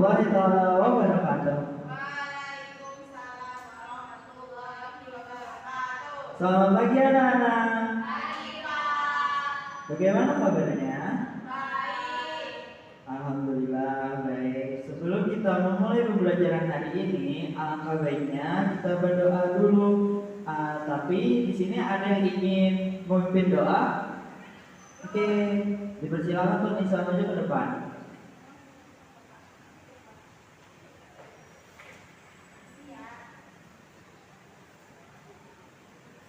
warahmatullahi wabarakatuh. Waalaikumsalam warahmatullahi wabarakatuh. Selamat pagi anak-anak. Pagi Pak. Bagaimana kabarnya? Baik. Alhamdulillah baik. Sebelum kita memulai pembelajaran hari ini, alangkah baiknya kita berdoa dulu. Tapi di sini ada yang ingin memimpin doa. Oke, dipersilakan untuk Nisa maju ke depan.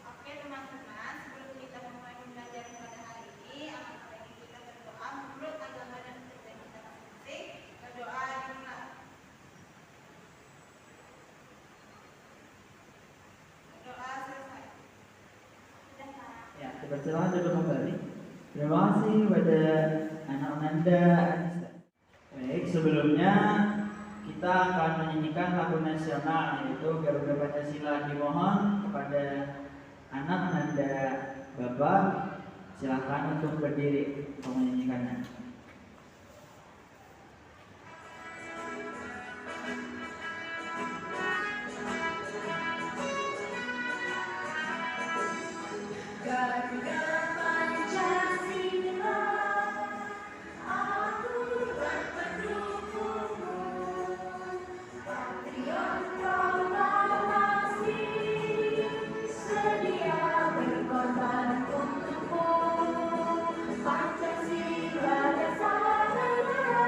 Oke teman-teman, sebelum kita memulai pembelajaran pada hari ini, alangkah baiknya kita berdoa menurut agama dan kepercayaan kita masing-masing. Berdoa dimulai. Berdoa selesai. Sudah Pak. Ya, dipersilakan duduk kembali. Terima kasih kepada anak Nanda Anissa. Baik, sebelumnya kita akan menyanyikan lagu nasional yaitu Garuda Pancasila. Dimohon kepada anak Nanda Bapak silakan untuk berdiri untuk menyanyikannya. Garuda Pancasila, aku berpendukungmu, patriot proklamasi, sedia berkorban untukmu. Pancasila dasar negara,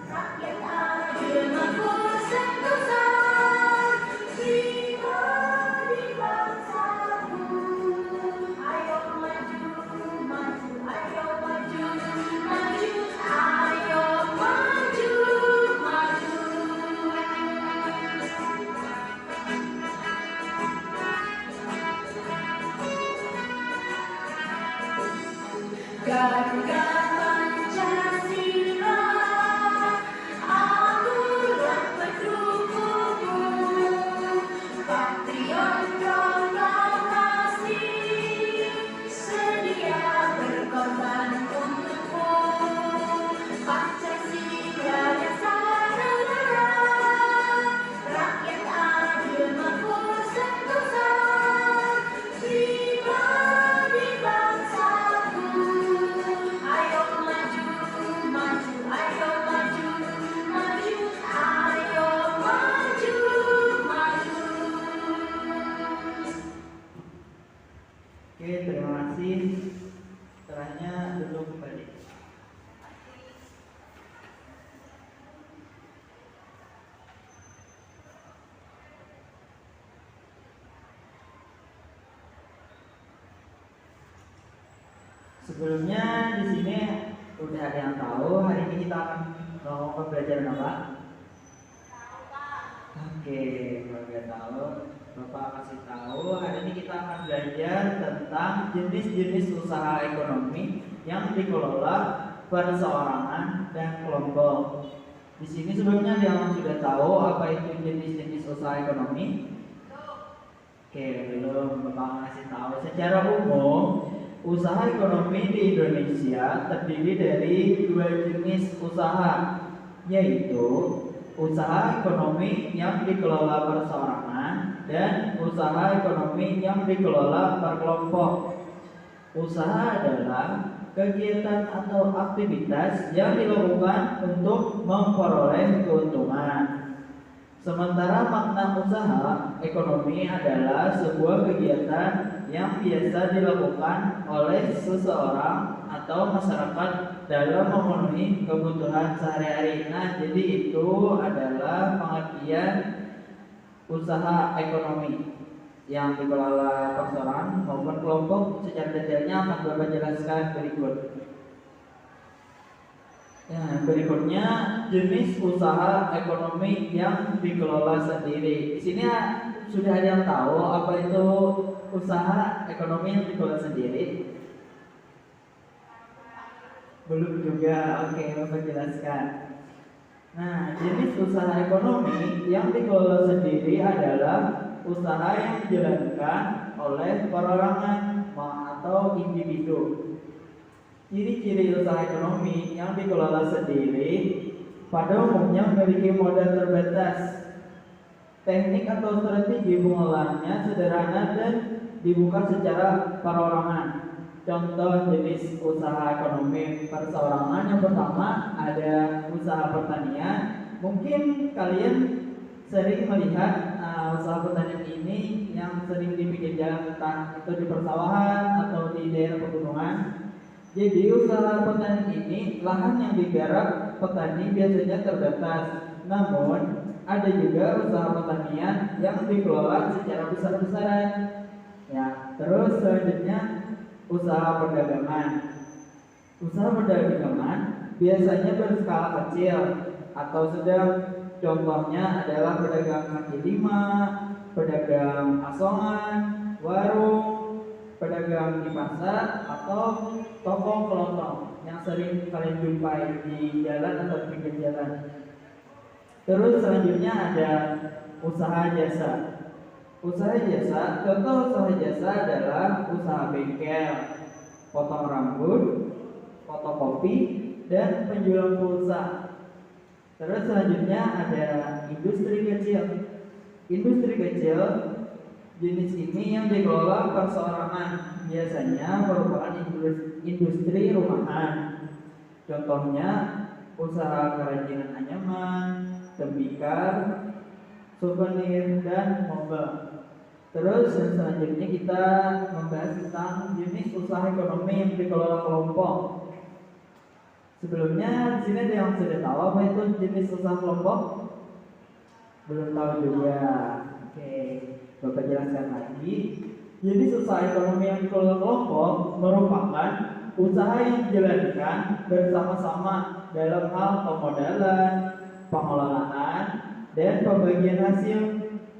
rakyat adil makmur sentosa, jiwa di bangsaku. Ayo maju, maju, ayo maju, maju, ayo maju, maju. Garuda Pancasila, aku berpendukungmu, patriot proklamasi, sedia berkorban untukmu. Pancasila dasar negara, rakyat adil makmur sentosa, jiwa di bangsaku. Ayo maju, maju, ayo maju, maju, ayo maju, maju. Oke, terima kasih. Setelahnya duduk kembali. Sebelumnya di sini udah ada yang tahu hari ini kita akan ngomong pembelajaran apa? Tahu Pak. Oke, kalau nggak tahu, Bapak kasih tahu. Hari ini kita akan belajar tentang jenis-jenis usaha ekonomi yang dikelola perseorangan dan kelompok. Di sini sebelumnya yang sudah tahu apa itu jenis-jenis usaha ekonomi? Oke, belum. Bapak kasih tahu. Secara umum, usaha ekonomi di Indonesia terdiri dari dua jenis usaha, yaitu usaha ekonomi yang dikelola perseorangan dan usaha ekonomi yang dikelola per kelompok. Usaha adalah kegiatan atau aktivitas yang dilakukan untuk memperoleh keuntungan. Sementara makna usaha ekonomi adalah sebuah kegiatan yang biasa dilakukan oleh seseorang atau masyarakat dalam memenuhi kebutuhan sehari-hari. Nah, jadi itu adalah pengertian usaha ekonomi yang dikelola perseorangan maupun kelompok. Secara detailnya akan Bapak jelaskan berikut. Ya, berikutnya jenis usaha ekonomi yang dikelola sendiri. Di sini sudah ada yang tahu apa itu usaha ekonomi yang dikelola sendiri? Belum juga. Oke, Bapak jelaskan. Nah, jenis usaha ekonomi yang dikelola sendiri adalah usaha yang dijalankan oleh perorangan atau individu. Ciri-ciri usaha ekonomi yang dikelola sendiri pada umumnya memiliki modal terbatas. Teknik atau strategi pengelolaannya sederhana dan dibuka secara perorangan. Contoh jenis usaha ekonomi perseorangan yang pertama ada usaha pertanian. Mungkin kalian sering melihat usaha pertanian ini yang sering di pinggir jalan, entah itu di persawahan atau di daerah pegunungan. Jadi usaha pertanian ini lahan yang digarap petani biasanya terbatas. Namun ada juga usaha pertanian yang dikelola secara besar-besaran. Ya, terus selanjutnya usaha perdagangan. Usaha perdagangan biasanya berskala kecil atau sedang. Contohnya adalah pedagang kaki lima, pedagang asongan, warung, pedagang di pasar, atau toko kelontong yang sering kalian jumpai di jalan atau di pinggir jalan. Terus selanjutnya ada usaha jasa. Usaha jasa, contoh usaha jasa adalah usaha bengkel, potong rambut, fotokopi, dan penjualan pulsa. Terus selanjutnya ada industri kecil. Industri kecil jenis ini yang dikelola perseorangan, biasanya merupakan industri rumahan. Contohnya usaha kerajinan anyaman, tembikar, souvenir, dan mobile. Terus selanjutnya kita membahas tentang jenis usaha ekonomi yang dikelola kelompok. Sebelumnya di sini ada yang sudah tahu apa itu jenis usaha kelompok? Belum tahu juga. Oke, Bapak jelaskan lagi. Jenis usaha ekonomi yang dikelola kelompok merupakan usaha yang dijalankan bersama-sama dalam hal pemodalan, pengelolaan, dan pembagian hasil.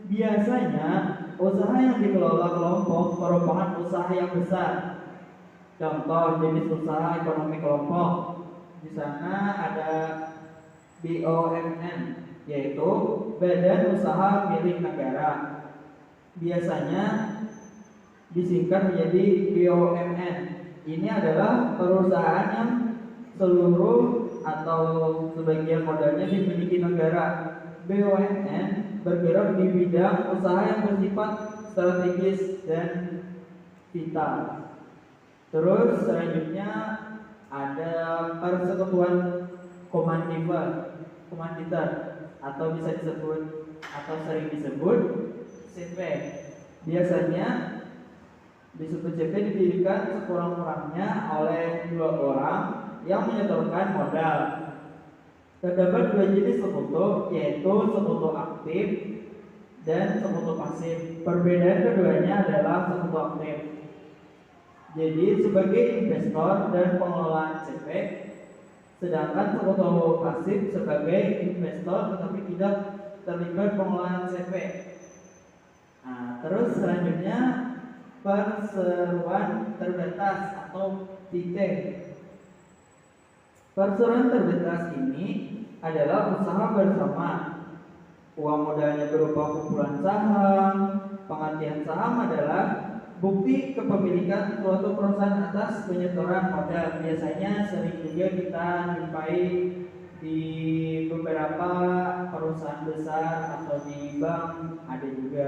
Biasanya usaha yang dikelola kelompok merupakan usaha yang besar. Contoh jenis usaha ekonomi kelompok. Di sana ada BUMN, yaitu Badan Usaha Milik Negara. Biasanya disingkat menjadi BUMN. Ini adalah perusahaan yang seluruh atau sebagian modalnya dimiliki negara. BUMN bergerak di bidang usaha yang bersifat strategis dan vital. Terus selanjutnya ada persekutuan komanditer atau bisa disebut atau sering disebut CV. Biasanya disebut CV didirikan sekurang-kurangnya oleh 2 orang yang menyetorkan modal. Terdapat 2 jenis sekutu, yaitu sekutu aktif dan sekutu pasif. Perbedaan keduanya adalah sekutu aktif. Jadi sebagai investor dan pengelolaan CV, sedangkan sekutu pasif sebagai investor tetapi tidak terlibat pengelolaan CV. Nah, terus selanjutnya perseroan terbatas atau PT. Perseroan terbatas ini adalah usaha bersama. Uang modalnya berupa kumpulan saham. Pengertian saham adalah bukti kepemilikan suatu perusahaan atas penyetoran modal. Biasanya sering juga kita jumpai di beberapa perusahaan besar atau di bank ada juga.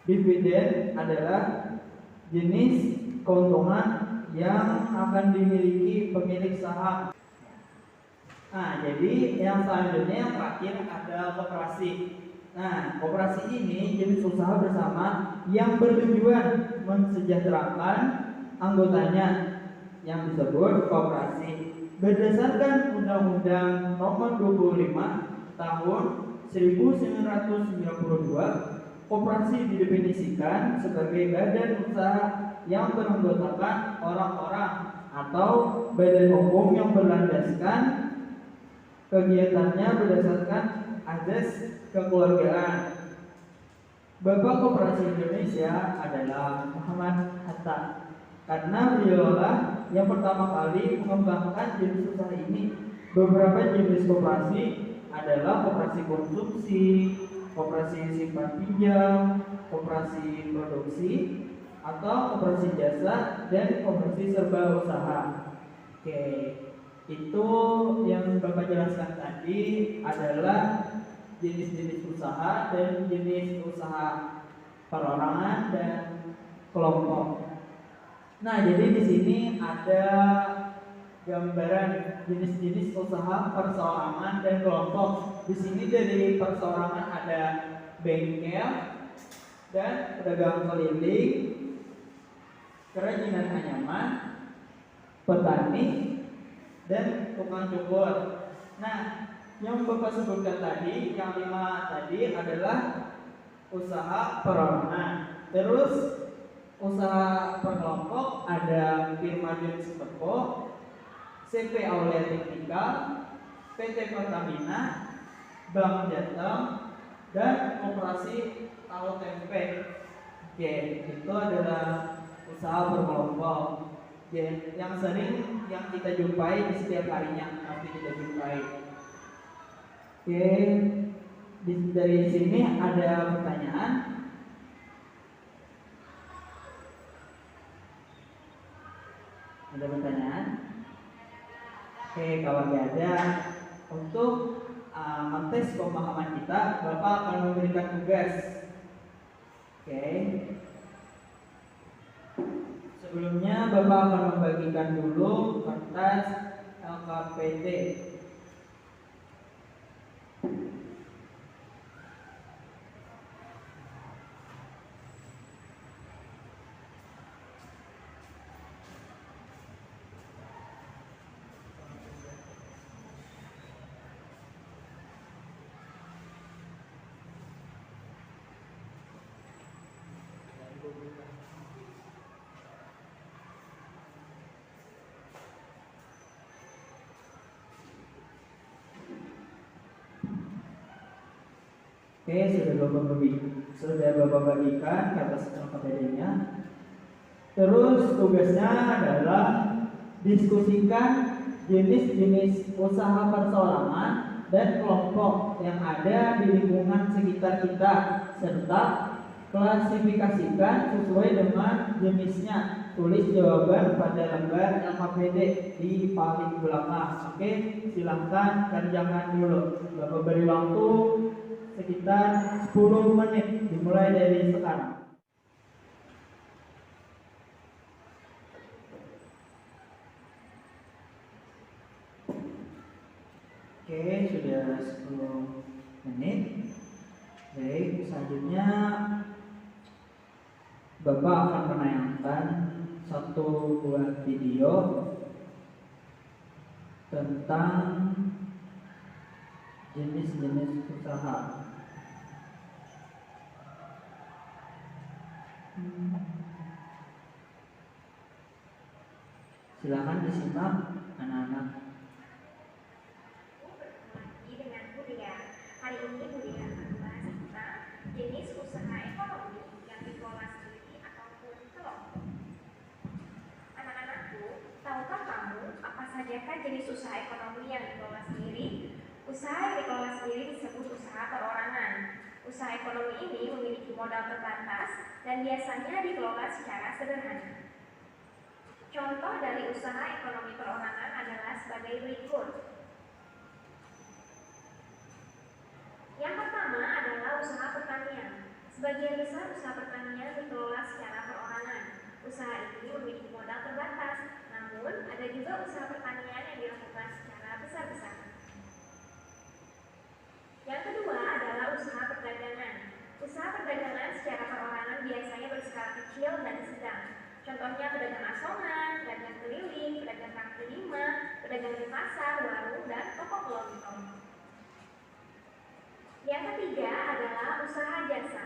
Dividen adalah jenis keuntungan yang akan dimiliki pemilik saham. Nah, jadi yang selanjutnya yang terakhir ada koperasi. Nah, koperasi ini jenis usaha bersama yang bertujuan mensejahterakan anggotanya yang disebut koperasi. Berdasarkan Undang-Undang Nomor 25 Tahun 1992, koperasi didefinisikan sebagai badan usaha yang beranggotakan orang-orang atau badan hukum yang berlandaskan kegiatannya berdasarkan azas kekeluargaan. Bapak Koperasi Indonesia adalah Muhammad Hatta, karena beliaulah yang pertama kali mengembangkan jenis usaha ini. Beberapa jenis koperasi adalah koperasi konsumsi, koperasi simpan pinjam, koperasi produksi, atau koperasi jasa, dan koperasi serba usaha. Oke. Itu yang Bapak jelaskan tadi adalah jenis-jenis usaha dan jenis usaha perorangan dan kelompok. Nah, jadi di sini ada gambaran jenis-jenis usaha perseorangan dan kelompok. Di sini dari perseorangan ada bengkel dan pedagang keliling, kerajinan anyaman, petani, dan tukang cukur. Nah, yang Bapak sebutkan tadi, yang 5 tadi adalah usaha perorangan. Terus usaha perkelompok ada Firma Jenis Tepok, CP Aulia Teknikal, PT Pertamina, Bank Jateng, dan Koperasi Tahu Tempe. Oke, itu adalah usaha berkelompok yang sering yang kita jumpai di setiap harinya, pasti kita jumpai. Oke, dari sini ada pertanyaan. Ada pertanyaan? Oke, kalau tidak ada, untuk mentes pemahaman kita, Bapak akan memberikan tugas. Oke. Sebelumnya Bapak akan membagikan dulu kertas LKPD. Oke, sudah Bapak bagikan kertas LKPD-nya. Terus tugasnya adalah diskusikan jenis-jenis usaha perseorangan dan kelompok yang ada di lingkungan sekitar kita, serta klasifikasikan sesuai dengan jenisnya. Tulis jawaban pada lembar LKPD di paling belakang. Oke, silahkan kerjakan dulu. Bapak beri waktu sekitar 10 menit dimulai dari sekarang. Oke, sudah 10 menit. Baik, selanjutnya Bapak akan menayangkan satu buah video tentang jenis-jenis usaha. Silakan disimak anak-anak. Dengan Budia. Hari ini Budia akan membahas tentang jenis usaha ekonomi yang dikelola sendiri ataupun kelompok. Anak-anakku, tahukah kamu apa sajakah jenis usaha ekonomi yang dikelola sendiri? Usaha yang dikelola sendiri disebut usaha perorangan. Usaha ekonomi ini memiliki modal terbatas dan biasanya dikelola secara sederhana. Contoh dari usaha ekonomi perorangan adalah sebagai berikut. Yang pertama adalah usaha pertanian. Sebagian besar usaha pertanian dikelola secara perorangan. Usaha ini memiliki modal terbatas, namun ada juga usaha pertanian yang dilakukan secara besar-besaran. Yang kedua adalah usaha perdagangan. Usaha perdagangan secara perorangan biasanya berskala kecil dan sedang. Contohnya pedagang asongan, pedagang keliling, pedagang kaki lima, pedagang di pasar, warung, dan toko kelontong. Yang ketiga adalah usaha jasa.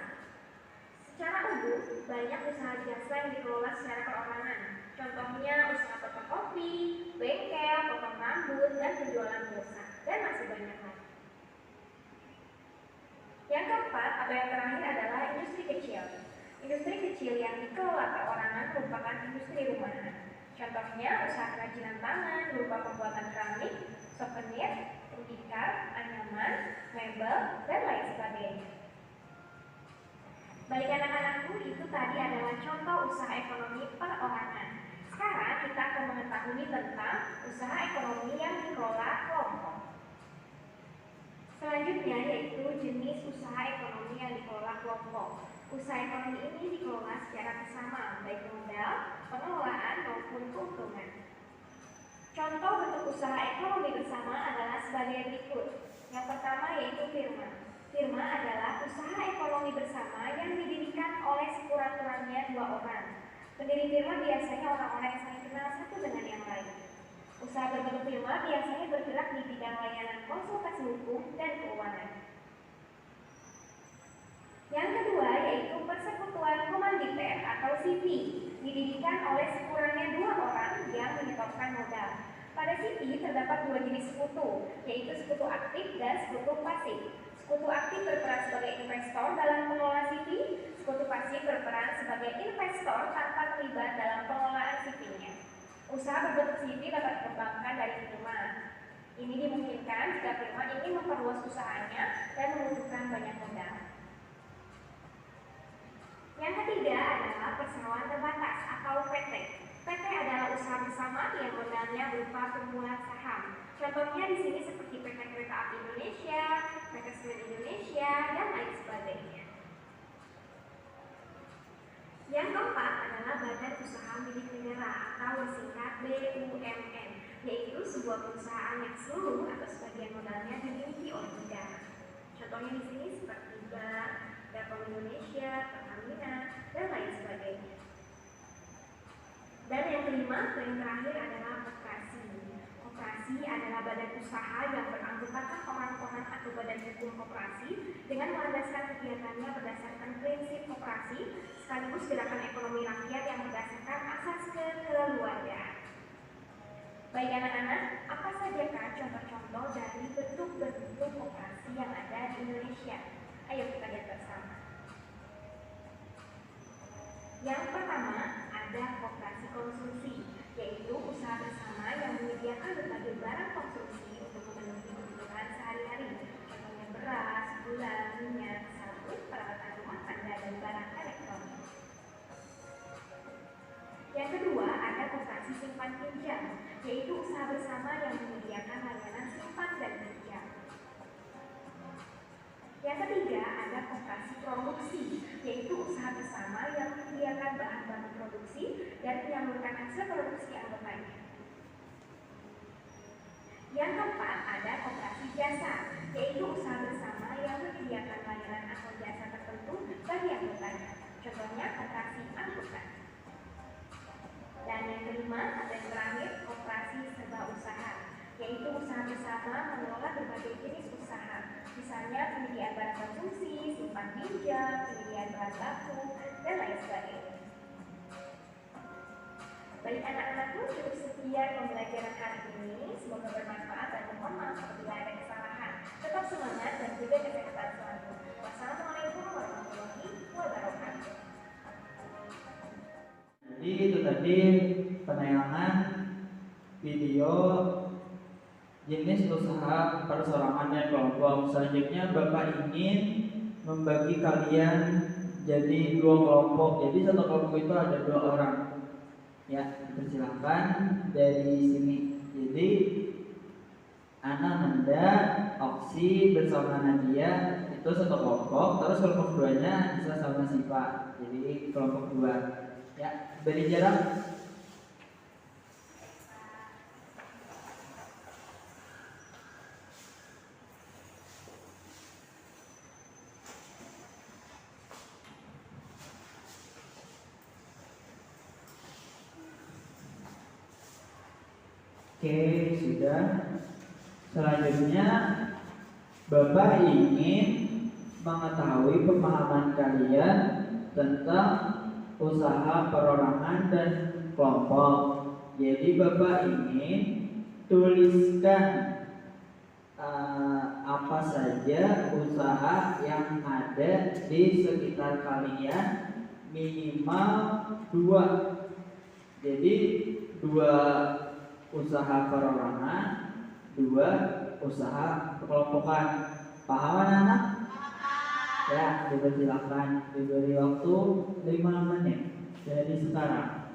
Secara umum, banyak usaha jasa yang dikelola secara perorangan. Contohnya usaha potong kopi, bengkel, potong rambut, dan penjualan pulsa, dan masih banyak lagi. Yang keempat atau yang terakhir adalah industri kecil. Industri kecil yang dikelola perorangan merupakan industri rumahan. Contohnya usaha kerajinan tangan berupa pembuatan keramik, souvenir, tikar, anyaman, mebel, dan lain sebagainya. Baik anak-anakku, itu tadi adalah contoh usaha ekonomi perorangan. Sekarang kita akan mengetahui ini tentang usaha ekonomi yang dikelola kelompok. Selanjutnya yaitu jenis usaha ekonomi yang dikelola kelompok. Usaha ekonomi ini dikelola secara bersama, baik modal, pengelolaan maupun keuntungan. Contoh bentuk usaha ekonomi bersama adalah sebagai berikut. Yang pertama yaitu firma. Firma adalah usaha ekonomi bersama yang didirikan oleh sekurang-kurangnya 2 orang. Pendiri firma biasanya orang-orang yang saling kenal satu dengan yang lain. Usaha berbentuk firma biasanya bergerak di bidang layanan konsultasi hukum dan keuangan. Yang kedua yaitu persekutuan komanditer atau CV, didirikan oleh sekurangnya 2 orang yang menyetorkan modal. Pada CV terdapat 2 jenis sekutu, yaitu sekutu aktif dan sekutu pasif. Sekutu aktif berperan sebagai investor dalam pengelola CV, sekutu pasif berperan sebagai investor tanpa terlibat dalam pengelolaan CV-nya. Usaha berbentuk CV dapat dikembangkan dari firma. Ini dimungkinkan jika firma ingin memperluas usahanya dan membutuhkan banyak modal. Yang ketiga adalah perseroan terbatas atau PT. PT adalah usaha bersama yang modalnya berupa permulaan saham. Contohnya di sini seperti PT Kereta Api Indonesia, PT Semen Indonesia, dan lain sebagainya. Yang keempat adalah badan usaha milik negara atau singkat BUMN, yaitu sebuah perusahaan yang seluruh atau sebagian modalnya dimiliki oleh negara. Contohnya di sini seperti Bank, Telkom Indonesia, Pertamina, dan lain sebagainya. Dan yang kelima, yang terakhir adalah koperasi. Koperasi adalah badan usaha yang beranggotakan orang-orang atau badan hukum koperasi dengan melandaskan kegiatannya berdasarkan prinsip koperasi sekaligus gerakan ekonomi rakyat yang berdasarkan asas kekeluargaan. Baik anak-anak, apa sajakah contoh-contoh dari bentuk-bentuk koperasi yang ada di Indonesia? Ayo kita lihat bersama. Yang pertama, ada koperasi konsumsi, yaitu usaha bersama yang menyediakan berbagai barang konsumsi untuk memenuhi kebutuhan sehari-hari. Contohnya beras, gula, minyak, sabun, peralatan rumah tangga, dan barang elektronik. Yang kedua, ada koperasi simpan pinjam, yaitu usaha bersama yang menyediakan layanan simpan dan pinjam. Yang ketiga, ada koperasi produksi, yaitu usaha bersama yang menyediakan bahan baku produksi dan menyalurkan hasil produksi anggotanya. Yang keempat, ada koperasi jasa, yaitu usaha bersama yang menyediakan layanan atau jasa tertentu bagi anggotanya. Contohnya koperasi angkutan. Dan yang kelima, ada yang terakhir, koperasi serba usaha, yaitu usaha bersama mengelola berbagai jenis usaha, misalnya penyediaan barang konsumsi, simpan pinjam, penyediaan bahan baku, dan lain sebagainya. Baik anak-anakku, cukup sekian pembelajaran hari ini. Semoga bermanfaat dan mohon maaf apabila ada kesalahan. Tetap semangat dan jaga kesehatan selalu. Wassalamualaikum warahmatullahi wabarakatuh. Jadi itu tadi penayangan video jenis usaha perseorangan dan kelompok. Selanjutnya Bapak ingin membagi kalian jadi 2 kelompok. Jadi satu kelompok itu ada 2 orang. Ya, dipersilakan dari sini. Jadi Ana, Nanda, Oksi bersama Nadia itu satu kelompok. Terus kelompok 2-nya bisa sama Siva. Jadi kelompok 2. Ya, beri jarak. Oke, sudah. Selanjutnya Bapak ingin mengetahui pemahaman kalian tentang usaha perorangan dan kelompok. Jadi Bapak ingin tuliskan apa saja usaha yang ada di sekitar kalian, minimal 2. Jadi 2 usaha perorangan, 2 usaha kelompokan. Paham anak-anak? Ya, dipersilakan. Diberi waktu 5 menit dari sekarang.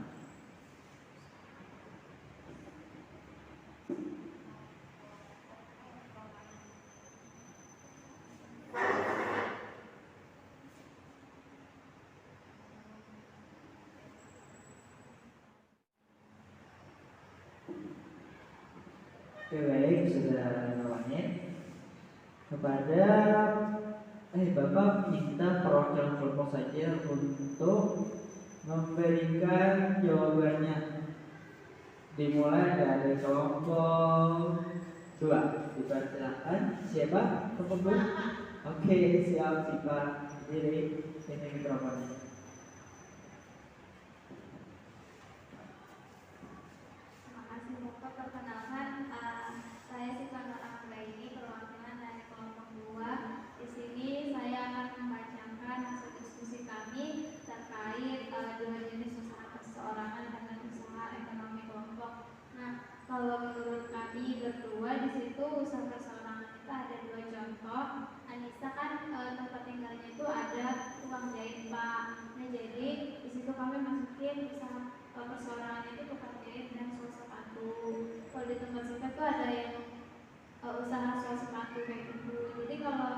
Oke baik, sudah 5 menit. Kepada Bapak minta perwakilan kelompok saja untuk memberikan jawabannya. Dimulai dari kelompok 2. Dipersilakan. Siapa? Kelompok 2? Oke, siap Sipa. Diri ini mikrofonnya. Terima kasih Bapak. Perkenalkan, saya Siva Anggraini, perwakilan dari kelompok 2. Di sini saya akan membacakan hasil diskusi kami terkait dua jenis usaha perseorangan dengan usaha ekonomi kelompok. Nah, kalau menurut kami berdua di situ usaha perseorangan itu ada 2 contoh. Anissa kan tempat tinggalnya itu ada tukang jahit Pak. Nah, jadi di situ kami masukin usaha perseorangan itu tukang jahit dan sol sepatu. Kalau di tempat kita tuh ada yang usaha sol sepatu kayak gitu. Jadi kalau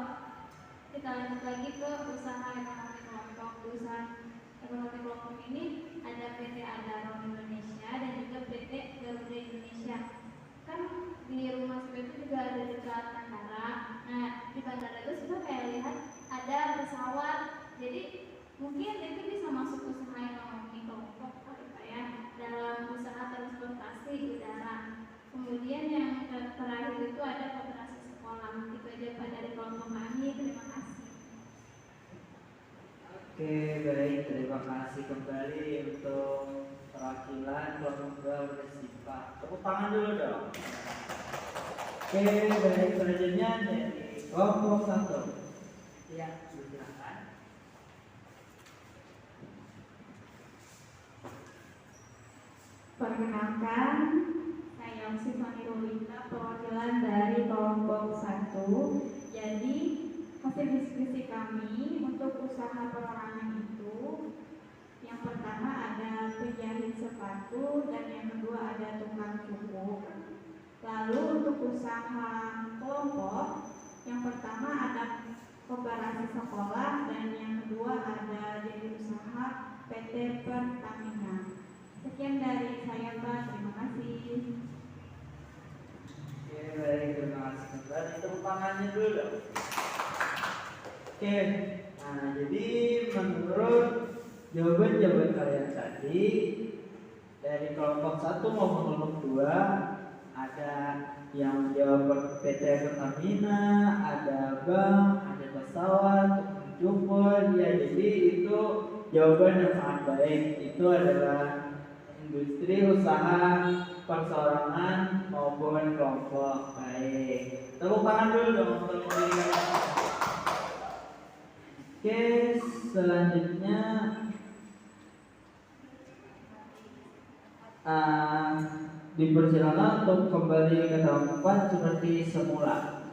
kita lanjut lagi ke usaha ekonomi kelompok, usaha ekonomi kelompok ini ada PT Adaron Indonesia dan juga PT Garuda Indonesia. Kan di rumah saya itu juga ada dekat bandara. Nah, di bandara itu sudah kayak lihat ada pesawat. Jadi mungkin itu bisa masuk usaha ekonomi kelompok kali Pak ya, dalam usaha transportasi udara. Kemudian yang terakhir itu ada koperasi sekolah. Itu aja Pak dari kelompok kami. Terima kasih. Oke baik, terima kasih kembali untuk perwakilan kelompok 2 Sipa. Tepuk tangan dulu dong. Oke baik, selanjutnya dari kelompok 1. Ya, silakan. Perkenalkan, saya Sifani Rolita, perwakilan dari kelompok 1. Jadi, hasil diskusi kami untuk usaha perorangan itu, yang pertama ada penjahit sepatu dan yang kedua ada tukang cukur. Lalu untuk usaha kelompok, yang pertama ada koperasi sekolah dan yang kedua ada jadi usaha PT Pertamina. Sekian dari saya Pak, terima kasih. Oke baik, terima kasih kembali. Tepuk tangannya dulu dong. Oke, nah jadi menurut jawaban kalian tadi dari kelompok 1 maupun kelompok 2 ada yang jawab PT Pertamina, ada bank, ada pesawat, cukur, ya jadi itu jawaban yang sangat baik. Itu adalah industri usaha perseorangan maupun kelompok. Baik, tepuk tangan dulu dong untuk mereka. Oke, selanjutnya dipersilakan untuk kembali ke tempat seperti semula.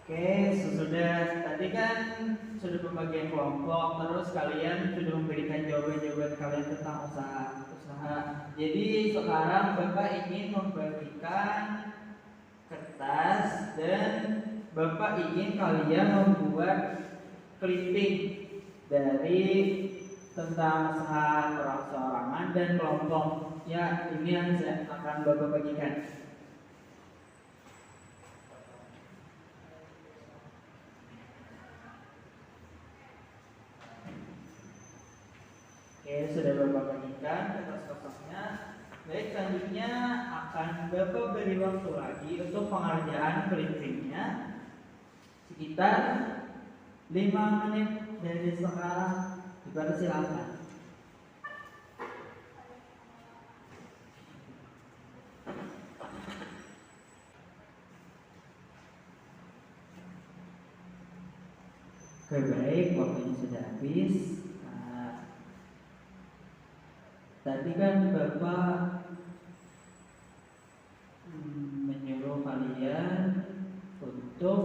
Oke, sesudah tadi kan sudah pembagian kelompok, terus kalian sudah memberikan jawaban kalian tentang usaha. Jadi sekarang Bapak ingin membagikan kertas dan Bapak ingin kalian membuat clipping dari tentang usaha perseorangan dan kelompok. Ya, ini yang saya akan Bapak bagikan. Oke, sudah Bapak bagikan kertas kosongnya. Baik, selanjutnya akan Bapak beri waktu lagi untuk pengerjaan clippingnya sekitar 5 menit dari sekarang. Dipersilakan. Oke, baik, waktunya sudah habis. Tadi kan Bapak menyuruh kalian untuk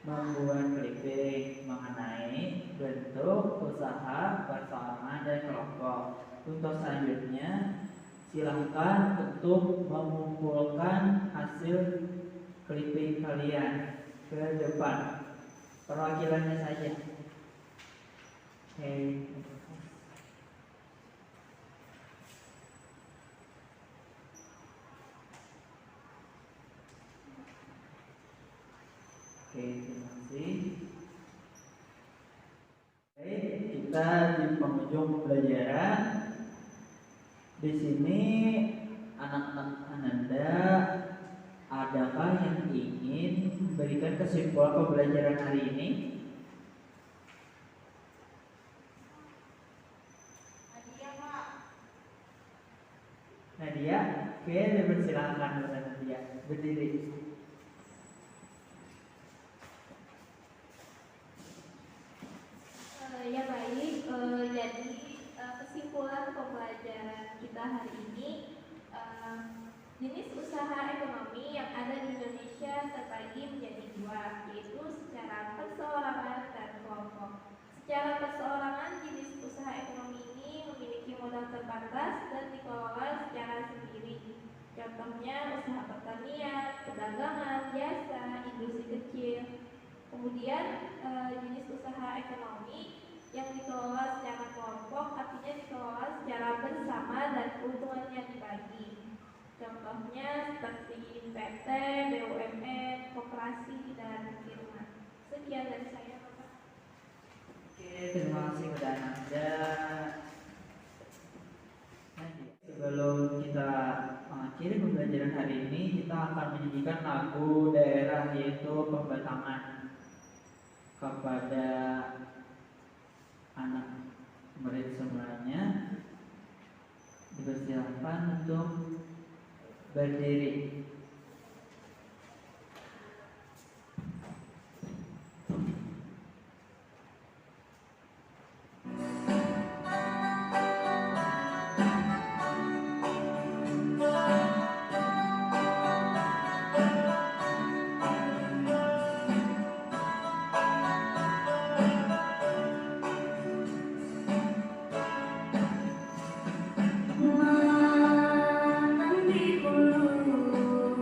membuat clipping mengenai bentuk untuk usaha perseorangan dan kelompok. Untuk selanjutnya, silahkan untuk mengumpulkan hasil clipping kalian ke depan. Perwakilannya saja. Oke. Oke, terima kasih. Baik, kita di penghujung pembelajaran. Di sini anak-anak Ananda, adakah yang ingin memberikan kesimpulan pembelajaran hari ini? Nadia, Pak. Nadia, oke, dipersilakan Nadia berdiri. Ya baik, jadi kesimpulan pembelajaran kita hari ini, jenis usaha ekonomi yang ada di Indonesia terbagi menjadi dua, yaitu secara perseorangan dan kelompok. Secara perseorangan, jenis usaha ekonomi ini memiliki modal terbatas dan dikelola secara sendiri. Contohnya usaha pertanian, perdagangan, jasa, industri kecil. Kemudian jenis usaha ekonomi yang dikelola secara kelompok artinya dikelola secara bersama dan keuntungannya dibagi. Contohnya seperti PT, BUMN, koperasi, dan firma. Sekian dari saya, Bapak. Oke, terima kasih kepada Anda. Sebelum kita mengakhiri pembelajaran hari ini, kita akan menyanyikan lagu daerah yaitu Pembatangan kepada anak murid semuanya. Dipersilakan untuk berdiri. Di hulu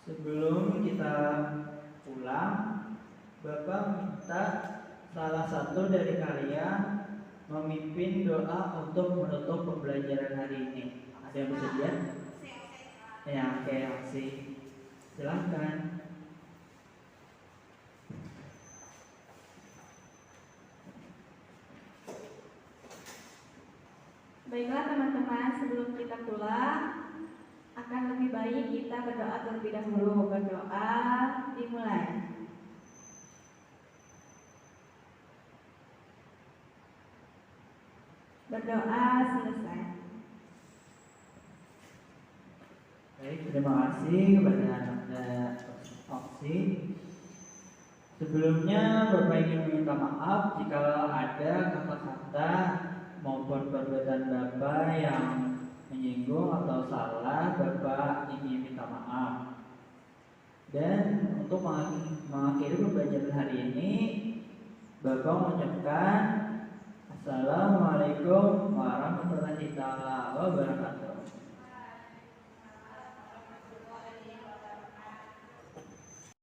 Sebelum kita pulang, Bapak minta salah satu dari kalian memimpin doa untuk menutup pembelajaran hari ini. Ada yang bersedia? Ya, oke, Aksi. Silahkan. Baiklah teman-teman, sebelum kita pulang, akan lebih baik kita berdoa terlebih dahulu. Berdoa dimulai. Berdoa selesai. Baik, terima kasih kepada Anda Oksi. Sebelumnya Bapak ingin meminta maaf jika ada kata-kata maupun perbuatan Bapak yang menyinggung atau salah. Bapak ingin minta maaf. Dan untuk mengakhiri pembelajaran hari ini, Bapak mengucapkan Assalamualaikum warahmatullahi wabarakatuh.